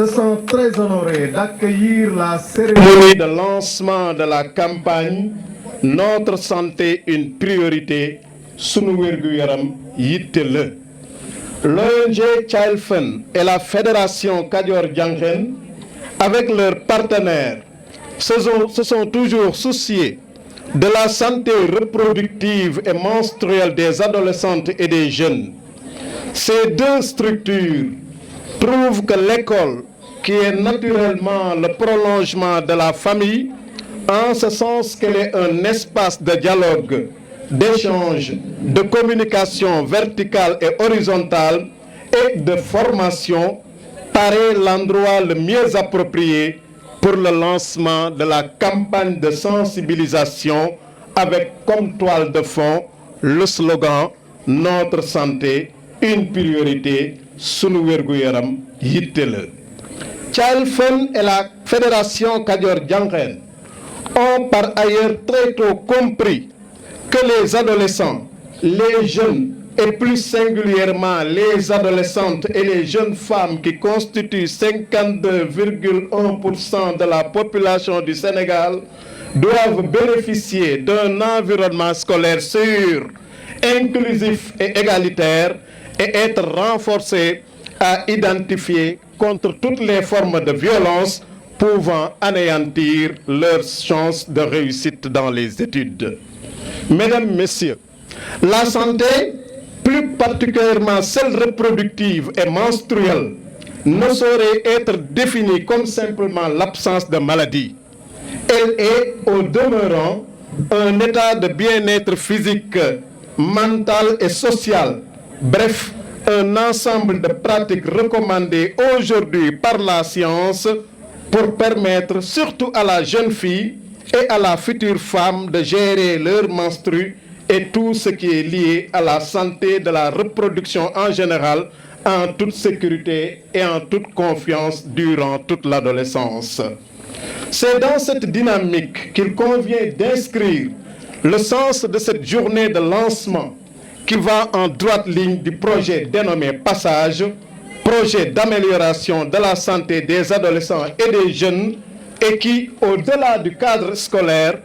se sent très honoré d'accueillir la cérémonie de lancement de la campagne Notre santé une priorité, sunu wérgu yaram yitte la. L'ONG Child Fund et la Fédération Kadior Diankhène, avec leurs partenaires, se sont toujours souciés de la santé reproductive et menstruelle des adolescentes et des jeunes. Ces deux structures prouvent que l'école, qui est naturellement le prolongement de la famille, en ce sens qu'elle est un espace de dialogue, d'échange, de communication verticale et horizontale et de formation, paraît l'endroit le mieux approprié pour le lancement de la campagne de sensibilisation avec comme toile de fond le slogan « Notre santé, une priorité, sunu wérgu yaram yitte la ». Child Fund et la Fédération Kadior Diankhène ont par ailleurs très tôt compris que les adolescents, les jeunes et plus singulièrement les adolescentes et les jeunes femmes qui constituent 52,1% de la population du Sénégal doivent bénéficier d'un environnement scolaire sûr, inclusif et égalitaire et être renforcés à identifier contre toutes les formes de violence pouvant anéantir leurs chances de réussite dans les études. Mesdames, Messieurs, la santé, plus particulièrement celle reproductive et menstruelle, ne saurait être définie comme simplement l'absence de maladie. Elle est, au demeurant, un état de bien-être physique, mental et social. Bref, un ensemble de pratiques recommandées aujourd'hui par la science pour permettre surtout à la jeune fille et à la future femme de gérer leur menstru et tout ce qui est lié à la santé de la reproduction en général, en toute sécurité et en toute confiance durant toute l'adolescence. C'est dans cette dynamique qu'il convient d'inscrire le sens de cette journée de lancement qui va en droite ligne du projet dénommé Passage, projet d'amélioration de la santé des adolescents et des jeunes et qui, au-delà du cadre scolaire,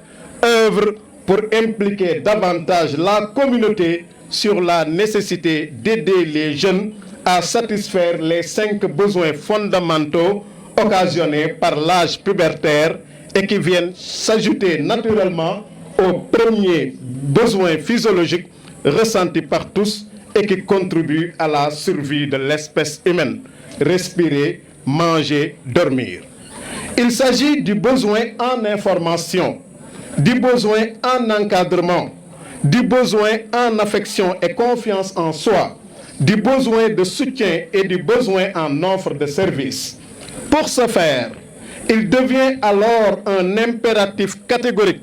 œuvre pour impliquer davantage la communauté sur la nécessité d'aider les jeunes à satisfaire les 5 besoins fondamentaux occasionnés par l'âge pubertaire et qui viennent s'ajouter naturellement aux premiers besoins physiologiques ressentis par tous et qui contribuent à la survie de l'espèce humaine, respirer, manger, dormir. Il s'agit du besoin en information, du besoin en encadrement, du besoin en affection et confiance en soi, du besoin de soutien et du besoin en offre de services. Pour ce faire, il devient alors un impératif catégorique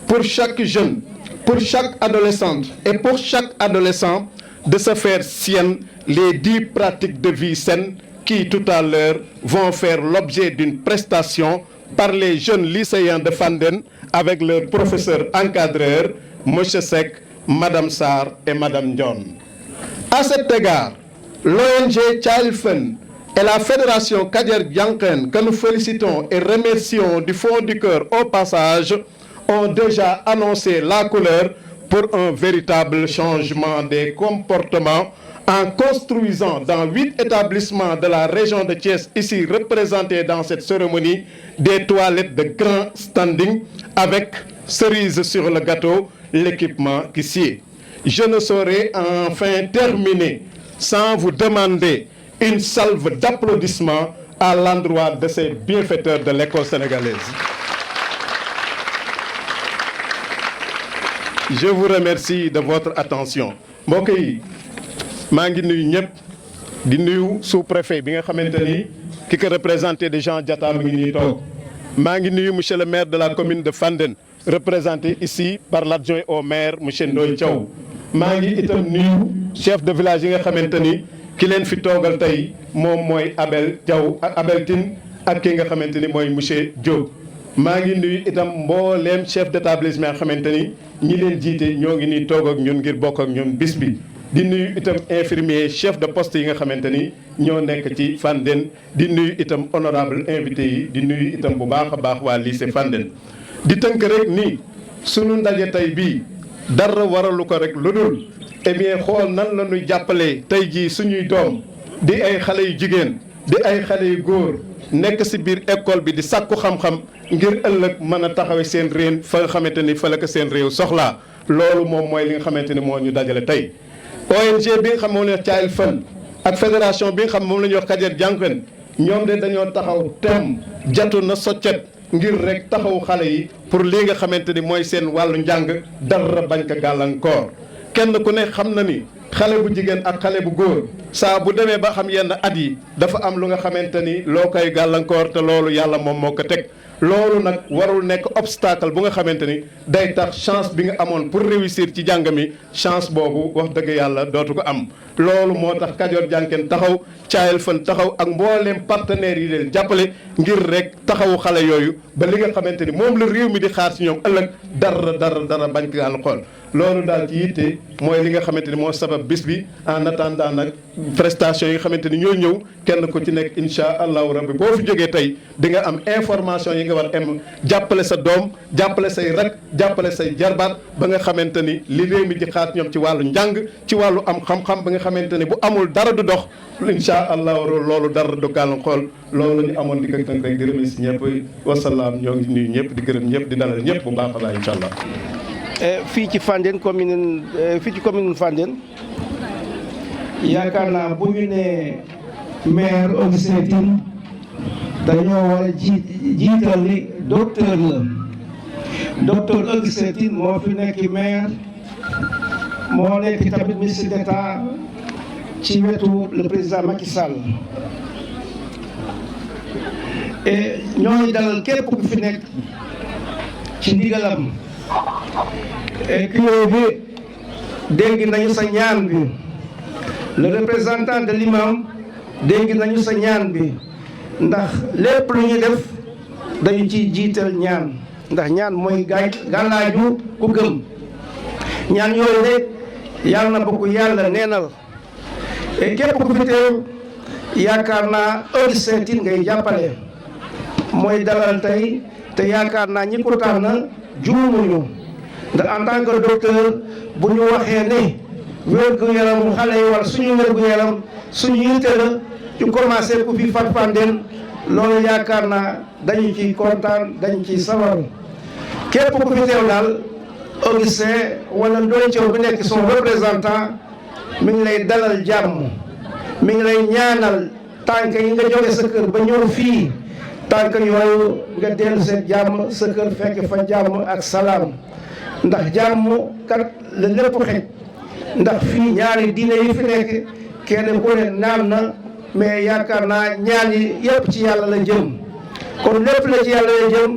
pour chaque jeune, pour chaque adolescente et pour chaque adolescent de se faire sienne les 10 pratiques de vie saine qui, tout à l'heure, vont faire l'objet d'une prestation par les jeunes lycéens de Fandène avec leurs professeurs encadreurs, M. Seck, Mme Sarr et Mme Ndione. À cet égard, l'ONG Child Fund et la Fédération Kadior Diankhène, que nous félicitons et remercions du fond du cœur au passage, ont déjà annoncé la couleur pour un véritable changement des comportements en construisant dans 8 établissements de la région de Thiès, ici représentés dans cette cérémonie, des toilettes de grand standing avec cerise sur le gâteau, l'équipement qui s'y est. Je ne saurais enfin terminer sans vous demander une salve d'applaudissements à l'endroit de ces bienfaiteurs de l'école sénégalaise. Je vous remercie de votre attention. mbokk yi maa ngi nuyu ñëpp di nuyu sous-préfet bi nga xamante ni ki ko représenté de Jean Diatta mi ngi nii toog maa ngi nuyu monsieur le maire de la commune de Fandène représenté ici par l'adjoint au maire monsieur Ndoye Thiaw maa ngi itam nuyu chef de village yi nga xamante ni ki leen fi toogal tey moom mooy Abel Thiaw Abel Tine ak ki nga xamante ni mooy monsieur Diop. maa ngi nuyu itam mbooleem chef d'établissement xamante ni ñi leen jiite ñoo ngi nii toog ak ñun ngir bokk ak ñun bis bi di nuyu itam infirmier chef de poste yi nga xamante ni ñoo nekk ci Fandène di nuyu itam honorable invité yi di nuyu itam bu baax a baax waa lycée Fandène di tënk rek ni sunu ndaje tey bii dara waralu ko rek lu dul xool nan la ñuy jàppalee tey jii suñuy doom di ay xale yu jigéen di ay xale yu góor nekk ci biir école bi di sàkku xam-xam ngir ëllëg mën a taxawe seen réew fa nga xamante ni fa la ko seen réew soxlaa loolu moom mooy li nga xamante ni moo ñu dajale tey. ONG bi nga xam moom la ñuy wax Child Fund ak fédération bi nga xam moom la ñuy wax Kader Jànqen ñoom de dañoo taxaw tem jatu na soccet ngir rek taxawu xale yi pour lii nga xamante ni mooy seen wàllu njàng dara bañ ko gàllankoor kenn ku ne xam na ni. xale bu jigéen ak xale bu góor saa bu demee ba xam yenn at yi dafa am lu nga xamante ni loo koy gàllankoor te loolu yàlla moom moo ko teg loolu nag warul nekk obstacle bu nga xamante ni day tax chance bi nga amoon pour réussir ci jàng mi chance boobu wax dëgg yàlla dootu ko am. loolu moo tax Kajoor Jànqen taxaw Child Fund taxaw ak mbooleem partenaires yi leen jàppale ngir rek taxawu xale yooyu ba li nga xamante ni moom la réew mi di xaar ci ñoom ëllëg dara bañ ko gàllankoor loolu daal ci yitte mooy li nga xamante ni moo sabab bis bi en attendant nag prestation yi nga xamante ni ñoo ñëw kenn ku ci nekk incha allahu rabbi boo fi jógee tey di nga am information yi nga war am jàppale sa doom jàppale say rak jàppale say jarbaat ba nga xamante ni li réew mi di xaar ñoom ci wàllu njàng ci wàllu am xam-xam ba nga xamante ni bu amul dara du dox incha allahu loolu dara du gàllankoor loolu la ñu amoon di ko tënk rek di remercier ñëpp wasalaam ñoo ngi nuyu ñëpp di gërëm ñëpp di dalal ñëpp bu baax a baax incha allah. fii ci Fandène commune Fandène yaakaar naa bu ñu nee maire Augustin Tine dañoo war a jiital ni docteur la docteur Augustin Tine moo fi nekk maire moo nekk tamit ministre d'État ci wetu le président Macky Sall et ñooy dalal képp ku fi nekk ci ndigalam. et kuréel bi dégg nañu sa ñaan bi le représentant de l'imam dégg nañu sa ñaan bi ndax lépp lu ñu def dañu ci jiital ñaan ndax ñaan mooy gàllaaju ku gëm ñaan yooyu de yàlla na bokk yàlla neenal et képp ku fi teew yaakaar naa Augustin Tine ngay jàppale mooy dalal tey te yaakaar naa ñi ko tànn juumuñu ndax en tant que docteur bu ñu waxee ne wér-gu-yaramu xale yi wala suñu wér-gu-yaram suñu yitte la ñu commencé ku fi Fandène loolu yaakaar naa dañu ciy kontaan dañu ciy sawar képp ku fi teew daal Augustin wala Ndoye Thiaw bi nekk son représentant mi ngi lay dalal jàmm mi ngi lay ñaanal tànk yi nga jóge sa kër ba ñëw fii tànk yooyu nga dellu seen jàmm sa kër fekk fa jàmm ak salaam ndax jàmm kat la lépp xej ndax fii ñaari diine yi fi nekk kenn ku ne naan na mais yaakaar naa ñaan yi yëpp ci yàlla la jëm kon lépp la ci yàlla la jëm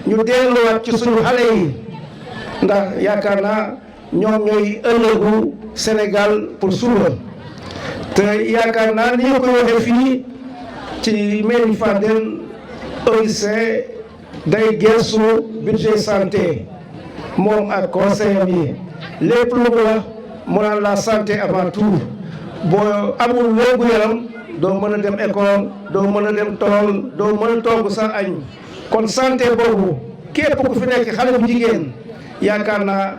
ñu delluwaat ci suñu xale yi ndax yaakaar naa ñoom ñooy ëllëgu Sénégal pour suba te yaakaar naa ni ñu koy waxee fii ci mairie Fandène Augustin day gëstu budget santé moom ak conseil yi lépp lu mu wax mu naan la santé avant tout boo amul wérgu yaram doo mën a dem école doo mën a dem tool doo mën a togg sa añ kon santé boobu képp ku fi nekk xale bu jigéen yaakaar naa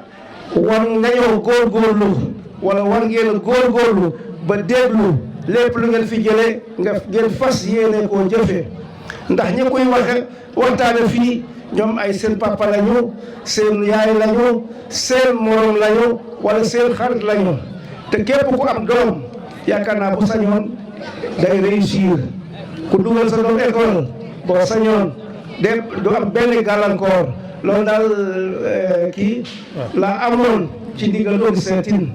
war nañoo góorgóorlu wala war ngeen a góorgóorlu ba déglu lépp lu ngeen fi jëlee nga ngeen fas yéene koo jëfe ndax ñi koy waxtaane fii ñoom ay seen papa lañu seen yaay lañu seen morom lañu wala seen xarit lañu te képp ku am doom yaakaar naa bu sañoon day réussir ku dugal sa doom école boo sañoon de du am benn gàllankoor loolu daal kii la amoon ci ndigal Augustin Tine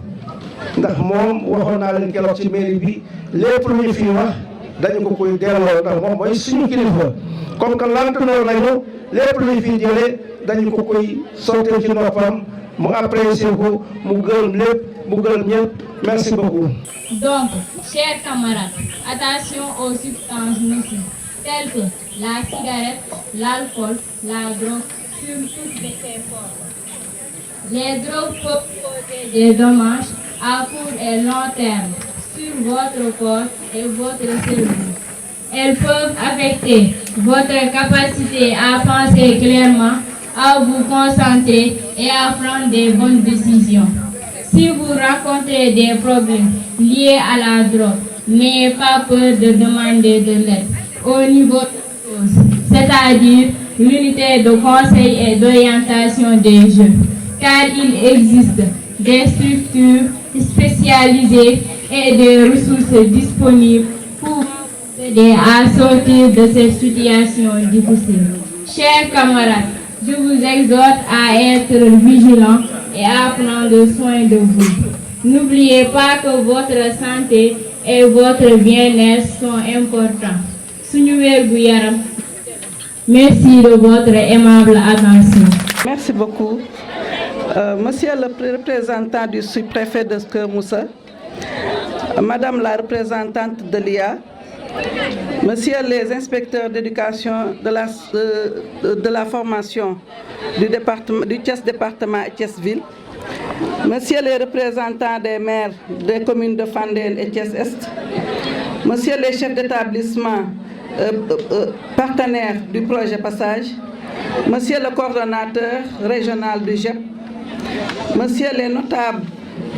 ndax moom waxoon naa leen keroog ci mairie bi lépp lu ñu fi wax dañu ko koy delloo ndax moom mooy suñu kilifa comme que lantinoor nañu lépp lu ñu fi jëlee dañu ko koy sottee ci noppam mu apprécier ko mu gërëm lépp mu gërëm ñëpp merci beaucoup. Donc, chers camarades, attention aux substances nocives telles que la cigarette, l'alcool, la drogue, sur toutes ces formes. Les drogues peuvent causer des dommages à court et long terme sur votre corps et votre cerveau. Elles peuvent affecter votre capacité à penser clairement, à vous concentrer et à prendre des bonnes décisions. Si vous rencontrez des problèmes liés à la drogue, n'ayez pas peur de demander de l'aide au niveau de choses, c'est-à-dire l'unité de conseil et d'orientation des jeunes, car il existe des structures spécialisées et des ressources disponibles pour vous aider à sortir de cette situation difficile. Chers camarades, je vous exhorte à être vigilants et à prendre soin de vous. N'oubliez pas que votre santé et votre bien-être sont importants. Suñu wérgu yaram. Merci de votre aimable attention. Merci beaucoup. Monsieur le représentant du sous-préfet de Keur Moussa, Madame la représentante de l'IA, Monsieur les inspecteurs d'éducation de la formation du Thiès département et Thiès ville, Monsieur les représentants des maires des communes de Fandène et Thiès Est, Monsieur les chefs d'établissement partenaires du projet Passage, Monsieur le coordonnateur régional du GEP, Monsieur les notables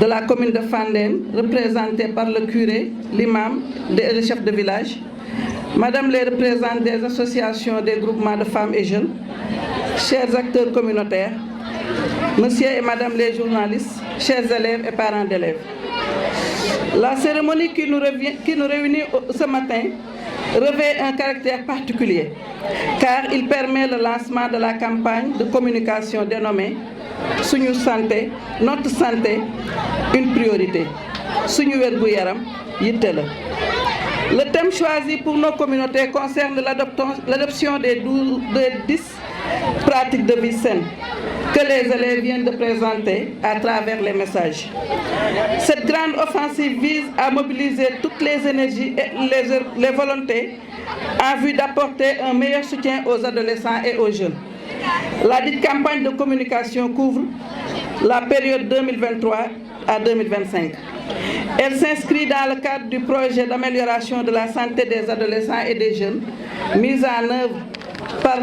de la commune de Fandène, représentés par le curé, l'imam et le chef de village, Madame les représentants des associations des groupements de femmes et jeunes, chers acteurs communautaires, Monsieur et Madame les journalistes, chers élèves et parents d'élèves. La cérémonie qui nous réunit ce matin revêt un caractère particulier, car il permet le lancement de la campagne de communication dénommée Suñu santé, notre santé, une priorité. Suñu wergu yaram yitte la. Le thème choisi pour nos communautés concerne l'adoption des 10 pratiques de vie saine que les élèves viennent de présenter à travers les messages. Cette grande offensive vise à mobiliser toutes les énergies et les volontés en vue d'apporter un meilleur soutien aux adolescents et aux jeunes. La dite campagne de communication couvre la période 2023 à 2025. Elle s'inscrit dans le cadre du projet d'amélioration de la santé des adolescents et des jeunes, mis en œuvre par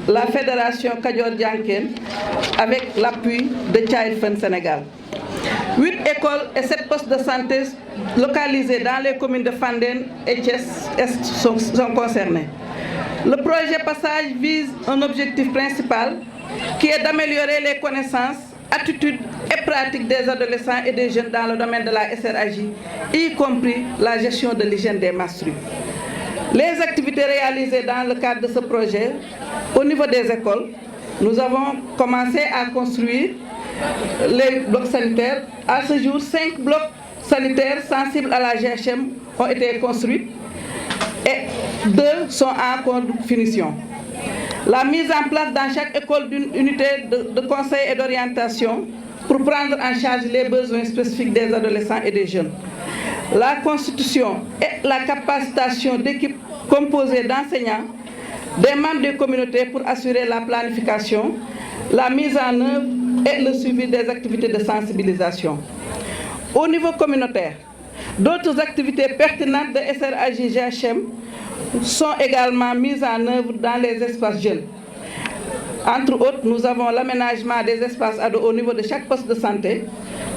la Fédération Kadior Dianken avec l'appui de Child Fund Sénégal. 8 écoles et 7 postes de santé localisés dans les communes de Fandène et Thiès Est sont concernés. Le projet Passage vise un objectif principal qui est d'améliorer les connaissances, attitudes et pratiques des adolescents et des jeunes dans le domaine de la SRAJ, y compris la gestion de l'hygiène des menstrues. Les activités réalisées dans le cadre de ce projet, au niveau des écoles, nous avons commencé à construire les blocs sanitaires. À ce jour, 5 blocs sanitaires sensibles à la GHM ont été construits et 2 sont en cours de finition. La mise en place dans chaque école d'une unité de conseil et d'orientation pour prendre en charge les besoins spécifiques des adolescents et des jeunes. La constitution et la capacitation d'équipes composées d'enseignants, des membres des communautés pour assurer la planification, la mise en œuvre et le suivi des activités de sensibilisation. Au niveau communautaire, d'autres activités pertinentes de SRAJ-GHM sont également mises en œuvre dans les espaces jeunes. Entre autres, nous avons l'aménagement des espaces ados au niveau de chaque poste de santé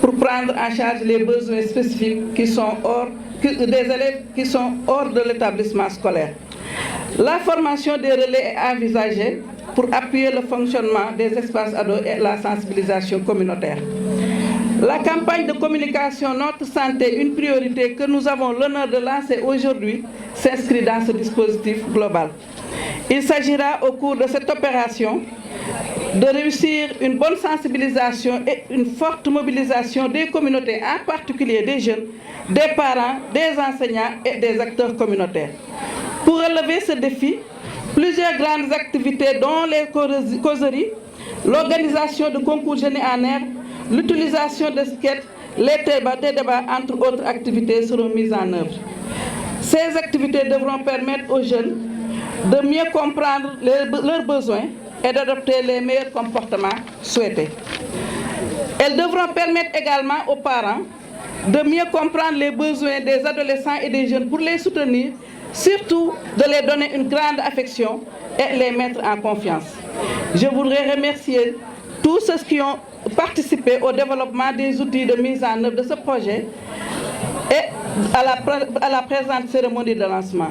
pour prendre en charge les besoins spécifiques des élèves qui sont hors de l'établissement scolaire. La formation des relais est envisagée pour appuyer le fonctionnement des espaces ados et la sensibilisation communautaire. La campagne de communication Notre Santé, une priorité que nous avons l'honneur de lancer aujourd'hui, s'inscrit dans ce dispositif global. Il s'agira au cours de cette opération de réussir une bonne sensibilisation et une forte mobilisation des communautés, en particulier des jeunes, des parents, des enseignants et des acteurs communautaires. Pour relever ce défi, plusieurs grandes activités dont les causeries, l'organisation de concours jeunes en herbe, l'utilisation de skates, les débats, entre autres activités, seront mises en œuvre. Ces activités devront permettre aux jeunes de mieux comprendre leurs besoins et d'adopter les meilleurs comportements souhaités. Elles devront permettre également aux parents de mieux comprendre les besoins des adolescents et des jeunes pour les soutenir, surtout de les donner une grande affection et les mettre en confiance. Je voudrais remercier tous ceux qui ont participé au développement des outils de mise en œuvre de ce projet et à la présente cérémonie de lancement.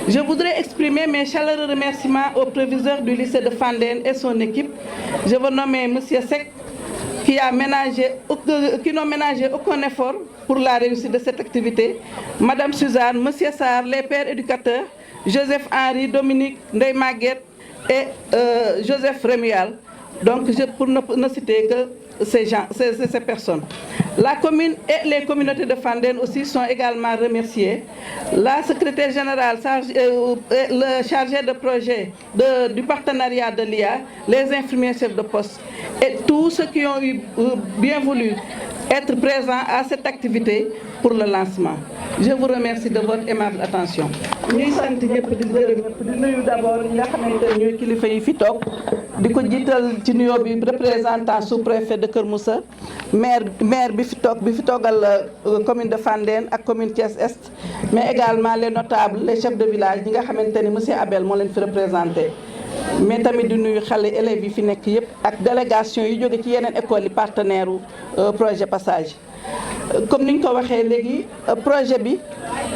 Je voudrais exprimer mes chaleureux remerciements au proviseur du lycée de Fandène et son équipe. Je veux nommer M. Seck, qui n'ont ménagé aucun effort pour la réussite de cette activité, Madame Suzanne, M. Sarr, les pères éducateurs, Joseph Henry, Dominique, Ndeye Maguette et Joseph Rémial. Donc, pour ne citer que ces personnes. La commune et les communautés de Fandène aussi sont également remerciées. La secrétaire générale, le chargé de projet du partenariat de l'IA, les infirmiers chefs de poste et tous ceux qui ont bien voulu être présents à cette activité pour le lancement. Je vous remercie de votre aimable attention. ñuy sant ñëpp di gërëm ñëpp di nuyu d'abord ñi nga xamante ne ñooy kilifa yi fi toog di ko jiital ci nuyoo bi représentant sous-préfet de Kër Moussa maire bi fi toogal commune de Fandène ak commune Thiès Est mais également les notables les chefs de village ñi nga xamante ni monsieur Abel moo leen fi représenté. mais tamit di nuyu xale élèves yi fi nekk yëpp ak délégation yu jóge ci yeneen écoles yi partenaire projet Passage. comme ni ñu ko waxee léegi projet bi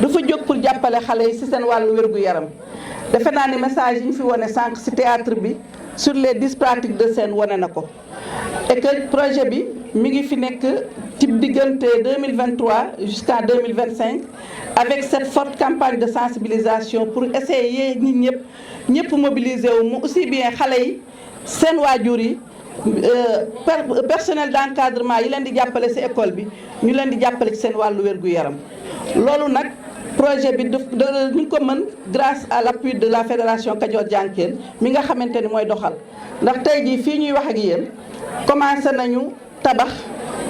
dafa jóg pour jàppale xale yi ci seen wàllu wér-gu-yaram defe naa ni message yi ñu fi wane sànq ci théâtre bi sur les 10 pratiques de scène wane na ko et que projet bi mi ngi fi nekk ci diggante 2023 jusqu'à 2025 avec cette forte campagne de sensibilisation pour essayer ñëpp mobiliser wu mu aussi bien xale yi seen waajur yi personnel d'encadrement yi leen di jàppale ci école bi ñu leen di jàppale ci seen wàllu wér-gu-yaram loolu nag projet bi ñu ko mën grâce à l'appui de la fédération Kajoor Jànkeen mi nga xamante ni mooy doxal ndax tey jii fii ñuy wax ak yéen commencé nañu tabax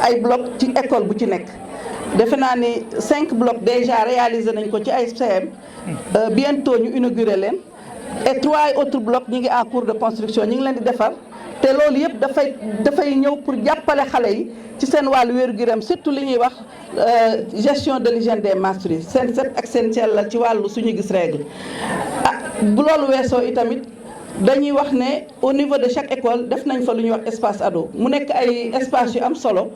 ay bloc ci école bu ci nekk defe naa ni 5 blocs déjà réalisé nañ ko ci ay CM bientôt ñu inauguré leen et 3 autres blocs ñi ngi en cours de construction ñi ngi leen di defar te loolu yëpp dafay ñëw pour jàppale xale yi ci seen wàllu wér-gu-yaram surtout li ñuy wax gestion de l'hygiène des menstrues seen set ak seen sellal ci wàllu suñu gis règle bu loolu weesoo itamit dañuy wax ne au niveau de chaque école def nañ fa lu ñuy wax espace ado mu nekk ay espace yu am solo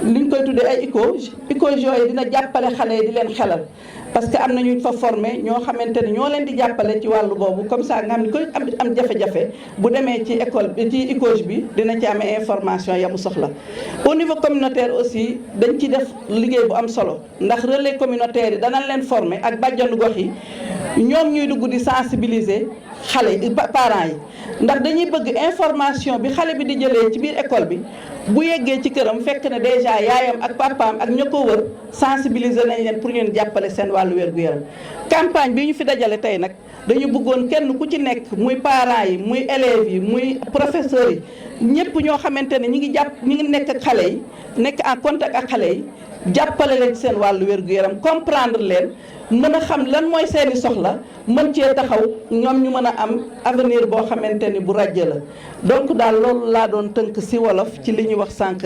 li ñu koy tuddee ay ICOJ yooyu dina jàppale xale yi di leen xelal parce que am na ñu fa formé ñoo xamante ne ñoo leen di jàppale ci wàllu boobu comme ça nga xam ne ko am jafe-jafe bu demee ci école bi ci ICOJ bi dina ci amee information ya mu soxla. au niveau communautaire aussi dañ ci def liggéey bu am solo ndax relais communautaire yi danañ leen former ak bàjjanu gox yi ñoom ñuy dugg di sensibiliser xale yi parents yi ndax dañuy bëgg information bi xale bi di jëlee ci biir école bi bu yeggee ci këram fekk na déjà yaayam ak papaam ak ña ko wër sensibiliser nañ leen pour ñun jàppale seen wàllu wér-gu-yaram campagne bi ñu fi dajale tey nag dañu bëggoon kenn ku ci nekk muy parents yi muy élèves yi muy professeurs yi ñëpp ñoo xamante ne ñi ngi nekk ak xale yi nekk en contact ak xale yi jàppale leen ci seen wàllu wér-gu-yaram comprendre leen mën a xam lan mooy seeni soxla mën cee taxaw ñoom ñu mën a am avenir boo xamante ni bu ràjj la donc daal loolu laa doon tënk ci wolof ci li ñu wax sànq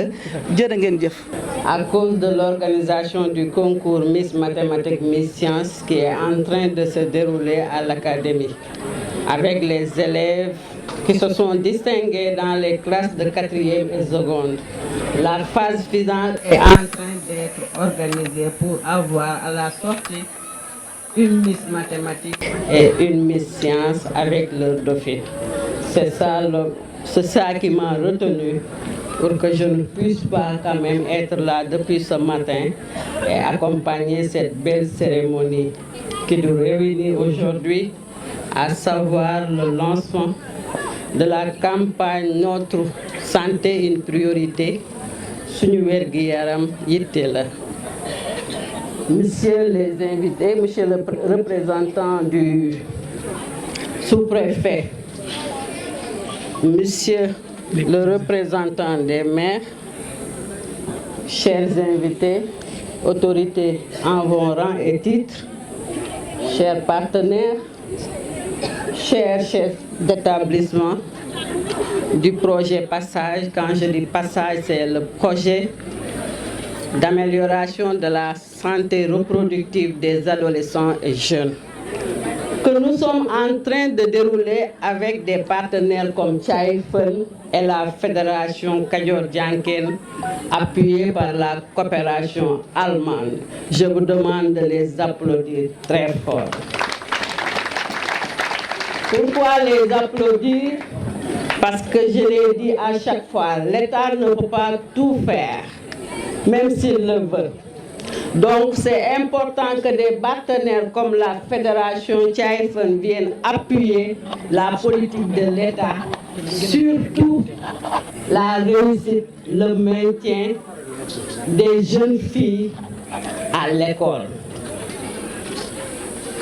jërë ngeen jëf. À cause de l'organisation du concours Miss Mathématiques Miss Sciences qui est en train de se dérouler à l'académie avec les élèves qui se sont distingués dans les classes de 4e et seconde. La phase finale est en train d'être organisée pour avoir à la sortie une Miss Mathématiques et une Miss Sciences avec leur dauphine. C'est ça qui m'a retenu pour que je ne puisse pas quand même être là depuis ce matin et accompagner cette belle cérémonie qui nous réunit aujourd'hui, à savoir le lancement de la campagne Notre santé une priorité, suñu wér-gu-yaram yitte la. Messieurs les invités, monsieur le représentant du sous-préfet, monsieur le représentant des maires, chers invités, autorités en vos rangs et titres, chers partenaires, chers chefs d'établissement du projet Passage. Quand je dis Passage, c'est le projet d'amélioration de la santé reproductive des adolescents et jeunes, que nous sommes en train de dérouler avec des partenaires comme Tchaïfen et la Fédération Kadior-Dianken, appuyée par la coopération allemande. Je vous demande de les applaudir très fort. Pourquoi les applaudir? Parce que je l'ai dit à chaque fois, l'État ne peut pas tout faire, même s'il le veut. Donc c'est important que des partenaires comme la Fédération Tchaïfen viennent appuyer la politique de l'État, surtout la réussite, le maintien des jeunes filles à l'école.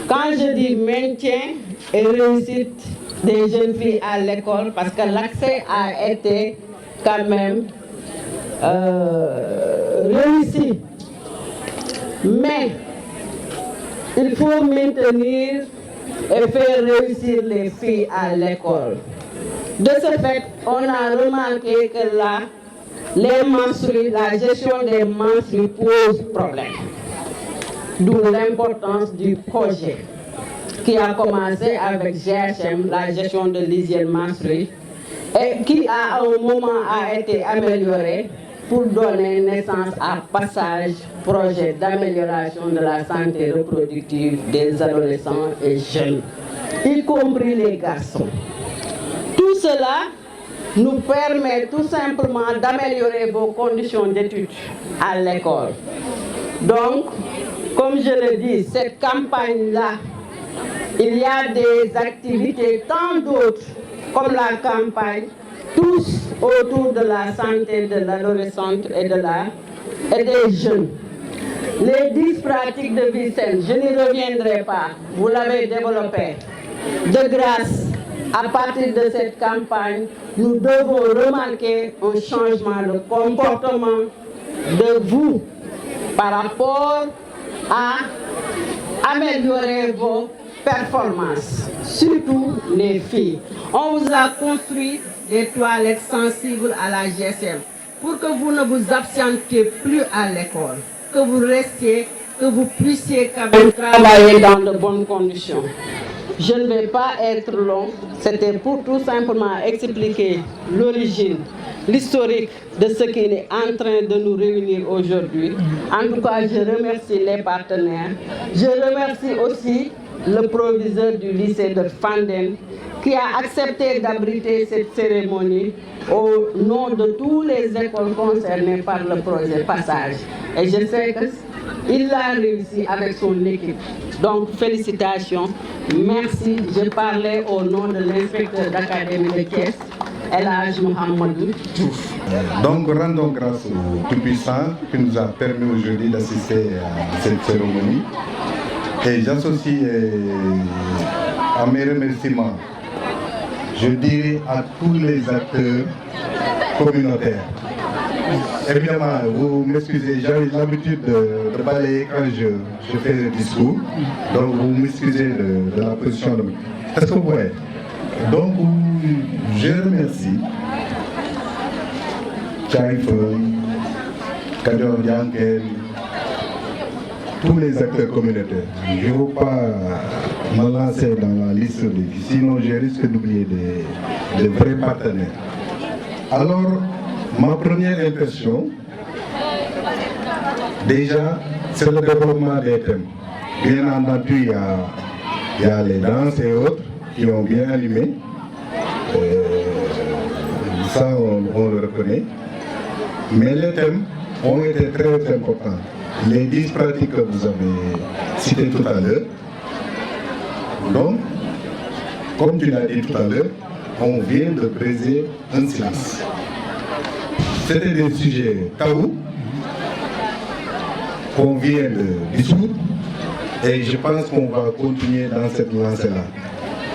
Quand je dis maintien et réussite des jeunes filles à l'école, parce que l'accès a été quand même réussi. Mais il faut maintenir et faire réussir les filles à l'école. De ce fait, on a remarqué que là, les menstrues, la gestion des menstrues pose problème. D'où l'importance du projet qui a commencé avec GHM, la gestion de l'hygiène menstruelle, et qui à un moment a été amélioré pour donner naissance à Passage, projet d'amélioration de la santé reproductive des adolescents et jeunes, y compris les garçons. Tout cela nous permet tout simplement d'améliorer vos conditions d'études à l'école. Donc, comme je le dis, cette campagne-là, il y a des activités, tant d'autres, comme la campagne, tous autour de la santé de l'adolescente et des jeunes. Les 10 pratiques de vie saine, je n'y reviendrai pas, vous l'avez développé. De grâce, à partir de cette campagne, nous devons remarquer un changement de comportement de vous par rapport à améliorer vos performances, surtout les filles. On vous a construit des toilettes sensibles à la GSM pour que vous ne vous absentiez plus à l'école, que vous restiez, que vous puissiez quand même travailler dans de bonnes conditions. Je ne vais pas être long, c'était pour tout simplement expliquer l'origine, l'historique de ce qui est en train de nous réunir aujourd'hui. En tout cas, je remercie les partenaires. Je remercie aussi le proviseur du lycée de Fandène qui a accepté d'abriter cette cérémonie au nom de toutes les écoles concernées par le projet Passage. Et je sais qu'il l'a réussi avec son équipe. Donc, félicitations. Merci. Je parlais au nom de l'inspecteur d'académie de Thiès, El Hadj Mohamedou Diouf. Donc, rendons grâce au Tout-Puissant qui nous a permis aujourd'hui d'assister à cette cérémonie. Et j'associe à mes remerciements, je dirais à tous les acteurs communautaires. Évidemment, vous m'excusez, j'ai l'habitude de balayer quand je fais le discours, donc vous m'excusez de la position de... Est-ce que vous voyez? Donc, je remercie Tchaïfen, Kadior-Dianken, tous les acteurs communautaires. Je ne veux pas me lancer dans la liste de vie, sinon je risque d'oublier des vrais partenaires. Alors, ma première impression, déjà, c'est le développement des thèmes. Bien entendu, il y a les danses et autres qui ont bien allumé. Ça, on le reconnaît. Mais les thèmes ont été très importants. Les 10 pratiques que vous avez citées tout à l'heure. Donc, comme tu l'as dit tout à l'heure, on vient de briser un silence. C'était des sujets tabous qu'on vient de dissoudre et je pense qu'on va continuer dans cette lancée-là.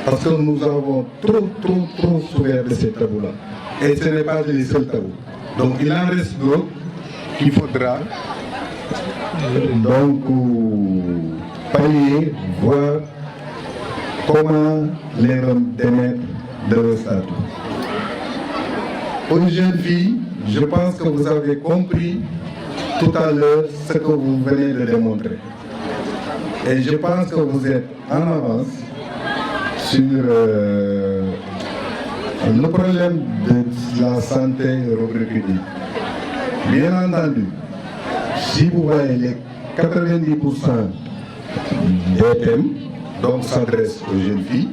Parce que nous avons trop souffert de ces tabous-là. Et ce n'est pas les seuls tabous. Donc il en reste d'autres qu'il faudra donc pallier, voir comment les démettre de leur statut. Aux jeunes filles, je pense que vous avez compris tout à l'heure ce que vous venez de démontrer. Et je pense que vous êtes en avance sur le problème de la santé reproductive. Bien entendu, si vous voyez les 90% des thèmes, donc s'adressent aux jeunes filles,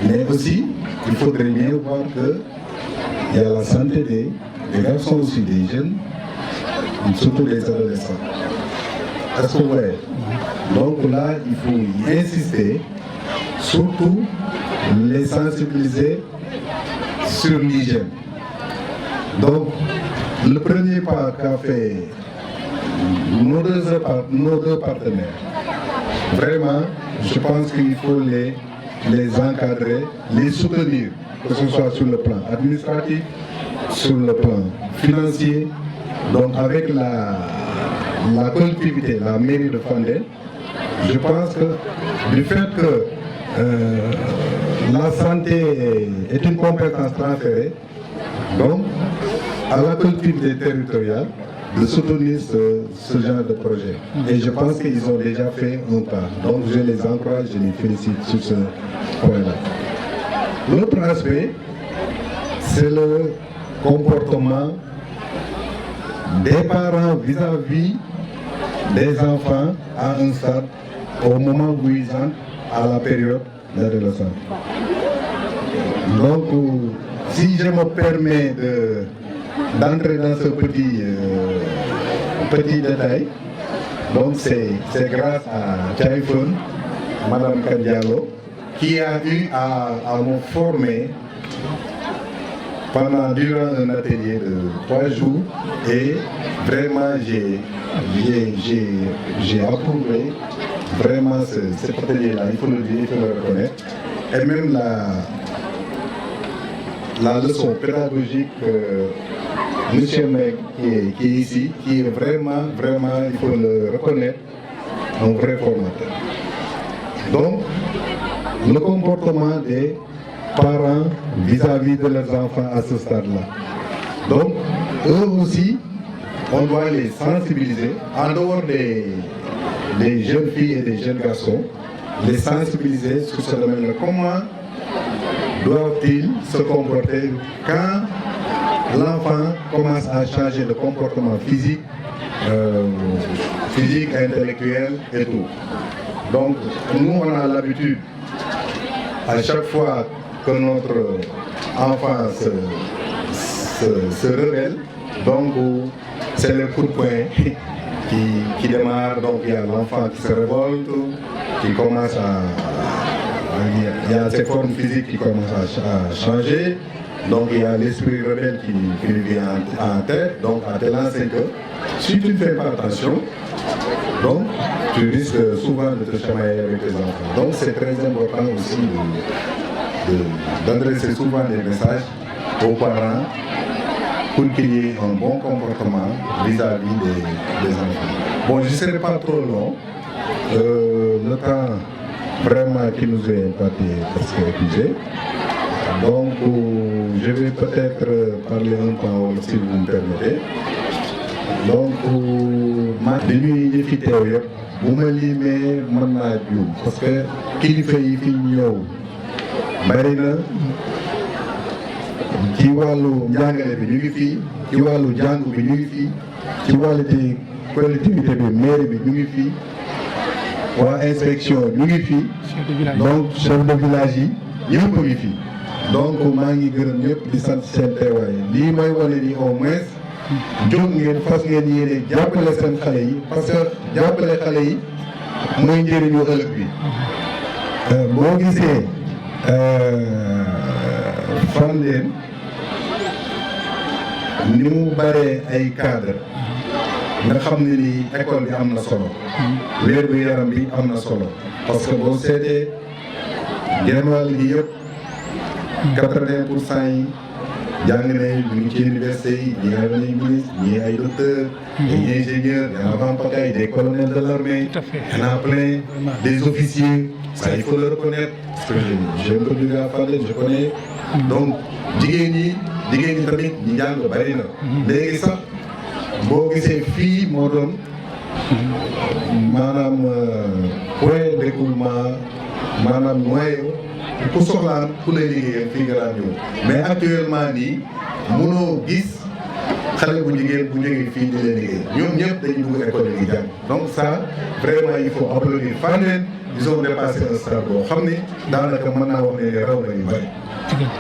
mais aussi il faudrait bien voir qu'il y a la santé des garçons aussi, des jeunes, surtout des adolescents. Est-ce que vous voyez? Donc là, il faut y insister, surtout les sensibiliser sur l'hygiène. Donc, le premier pas qu'a fait nos deux partenaires, vraiment, je pense qu'il faut les encadrer, les soutenir, que ce soit sur le plan administratif, sur le plan financier. Donc avec la collectivité, la mairie de Fandène, je pense que du fait que la santé est une compétence transférée, donc à la collectivité territoriale de soutenir ce genre de projet. Et je pense qu'ils ont déjà fait un pas. Donc je les encourage, je les félicite sur ce point-là. L'autre aspect, c'est le comportement des parents vis-à-vis des enfants à un stade, au moment où ils entrent à la période d'adolescence. Donc, si je me permets d'entrer dans ce petit détail, donc c'est grâce à Tchaïfoun, Madame Kandialo, qui a eu à me former durant un atelier de 3 jours, et vraiment j'ai approuvé vraiment cet atelier-là, il faut le dire, il faut le reconnaître. Et même la leçon pédagogique Monsieur Meg qui est ici, qui est vraiment, il faut le reconnaître, un vrai formateur. Donc, le comportement des parents vis-à-vis de leurs enfants à ce stade-là. Donc, eux aussi, on doit les sensibiliser, en dehors des jeunes filles et des jeunes garçons, les sensibiliser sur ce domaine-là. Comment doivent-ils se comporter quand l'enfant commence à changer de comportement physique, intellectuel et tout. Donc, nous, on a l'habitude, à chaque fois que notre enfant se révèle, donc c'est le coup de poing qui démarre, donc il y a l'enfant qui se révolte, qui commence il y a ses formes physiques qui commencent à changer, donc il y a l'esprit rebelle qui lui vient en tête, donc à tel enseigne que si tu ne fais pas attention, donc tu risques souvent de te chamailler avec tes enfants. Donc c'est très important aussi d'adresser souvent des messages aux parents pour qu'il y ait un bon comportement vis-à-vis des enfants. Bon, je ne serai pas trop long. Le temps vraiment qui nous est imparti est presque épuisé. Donc, je vais peut-être parler un peu, si vous me permettez. Donc, dañuy yëfi teew yëpp bu ma limee mën naa juum parce que kilifa yi fi ñëw bari na ci wàllu njàngale bi ñu ngi fii, ci wàllu jàng bi ñu ngi fii, ci wàllu collectivité bi mairie bi ñu ngi fii, waa inspection ñu ngi fii, donc chef de village yi ñëpp a ngi fii. Donc maa ngi gërëm ñëpp di sant seen teewaay lii mooy wane ni au moins jóg ngeen fas ngeen yéene jàppale seen xale yi, parce que jàppale xale yi mooy njëriñu ëllëg bi. boo gisee Fandène ni mu baree ay cadre nga xam ne ni école bi am na solo, wér gu yaram bi am na solo, parce que boo seetee genn wàll gi yëpp 80% yi jàng nañ ñu ngi ci université yi, ñii ay ministre, ñii ay docteur, des ingénieurs, il y en a en pagaille, des colonels de l'armée, il y en a plein, des officiers, ça il faut le reconnaître, parce que j'ai un peu de gars à Fandène, je connais. Donc jigéen ñi tamit ñi jàng bari na. Léegi sax boo gisee fii moo doon maanaam point d'écoulement maanaam noyau ku soxlaan ku lay liggéeyal fii nga daan ñëw mais actuellement nii mënoo gis xale bu jigéen bu jógee fii di leen liggéey ñoom ñëpp dañuy dugg école yi jàng donc ça vraiment il faut applaudir Fandène ils ont dépassé un stade boo xam ni daanaka mën naa wax ne raw nañu bari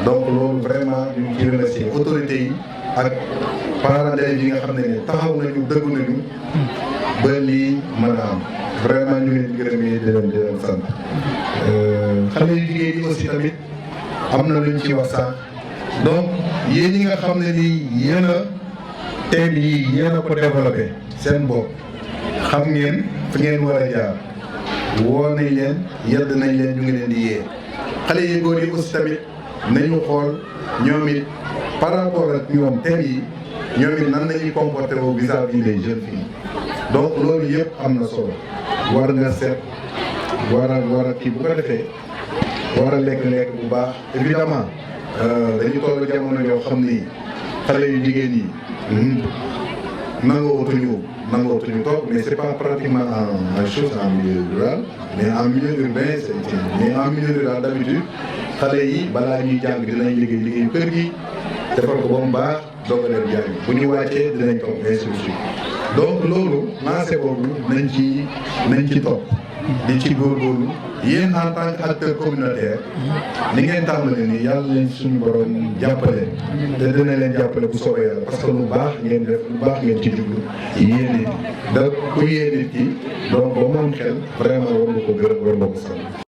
donc loolu vraiment ñu ngi ciy remercier autorités yi ak parents d'élèves yi nga xam ne taxaw nañu dëggu nañu ba lii mën a am vraiment ñu leen di gërëm di leen sant xale yu jigéen yi aussi tamit am na lu ñu ci wax sànq donc yéen ñi nga xam ne nii yéen a thème yi yéen a ko développé seen bopp xam ngeen fi ngeen war a jaar woo nañ leen yedd nañ leen ñu ngi leen di yee xale yi góor yi aussi tamit nañu xool ñoom it par rapport ak ñoom thème yi ñoom it nan nañuy comporté wu vis-à-vis des jeunes filles donc loolu yëpp am na solo war nga seet war a kii bu ko defee war a lekk-lekk bu baax évidemment dañu toll jamono yoo xam ni xale yu jigéen yi nangootuñu toog mais c'est pas pratiquement en chose en milieu rural mais en milieu urbain mais en milieu rural d'habitude xale yi balaa ñuy jàng dinañ liggéeyu kër gi defar ko ba mu baax doog a dem jàng bu ñu wàccee dinañ toog ainsi de suite donc loolu lancé boobu nañ ci topp di ci góorgóorlu yéen en tant que acteur communautaire li ngeen tàmbali nii yàlla leen suñu borom jàppale te dina leen jàppale bu soobee yàlla parce que lu baax ngeen def lu baax ngeen ci jublu yéen it da ku yéen it ki donc ba moom xel vraiment war nga ko gërëm war nga ko sant